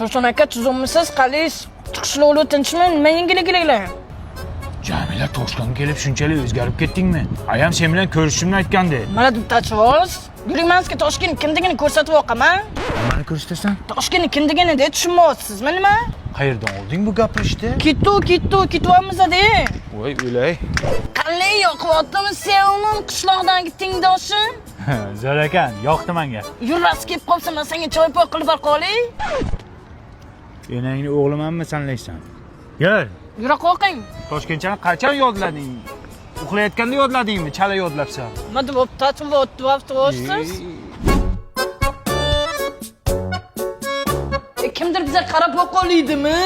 Toshon aka, tuzumisiz, qalis, chiqishlovli tinchmi? Nima yengil-yengillar? Jamila Toshkentga kelib shunchalik o'zgarib ketdingmi? Ayam sen bilan ko'rishishimni aytgandi. Mana dubtachivoz. Yurmanski Toshkent kimligini ko'rsatib o'qaman. Nimani ko'rsatasan? Toshkent kimligini de tushunmayapsizmi nima? Qayerdan olding bu gapirishni? Ketyapmiz-da. Voy o'lay. Qanday yoqyaptimi sevimim qishloqdagi tengdoshim? Zo'r ekan, yoqdi menga. Yurrasi kelib qolsa, men senga choy-poy qilib berqolay. Enangni o'g'limanmi sanlaysan? Yur. Yura qo'ying. Toshkentchani qachon yodlading? Uxlayotganda yodladingmi? Chala yodlabsan. Nima deb ta'tillayapsiz? Kimdir bizga qarab o'qolaydimi?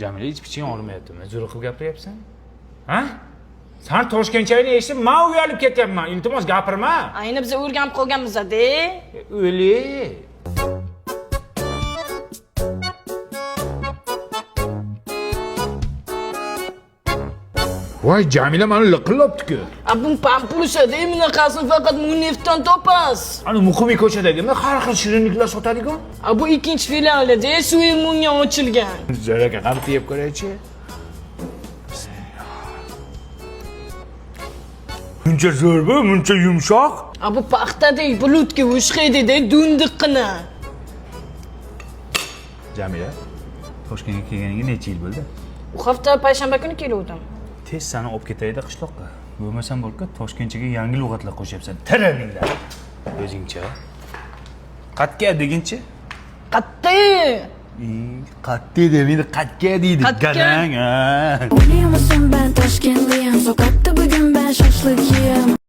Jamila hech piching olmayaptimi? Zo'r qilib gapiryapsan? Ha? Sen Toshkentchani eshitib, men uyalib ketyapman. Iltimos gapirma. Ayni biz o'rganib qolganmiz-da. O'li. Voy Jamila meni liqillabdi-ku. Bu pampulsa-da, bunaqasini faqat Munifdan topasiz. Ana Muqimiy ko'chadagimi har xil shirinliklar sotadigan? Bu ikkinchi filialida Suymunga ochilgan. Zo'r ekan, qanday yeb ko'raychi? Buncha zo'r bu, buncha yumshoq. Bu paxtadek bulutga o'xshaydi-da, dundiqqina. Jamila, Toshkentga kelganiga necha yil bo'ldi? Bu hafta payshanba kuni kelgandim. Tez seni olib ketayda qishloqqa. Bo'lmasam bo'lka Toshkentchaga yangi lug'atlar qo'shyapsan. Tirilinglar. O'zingcha. Qatga deginchi? Qatti. Qatti demidi, qatga deydi. Galang. O'ylayapman ben Toshkentdayam, so'qatda bugun ben shashlik yeyam.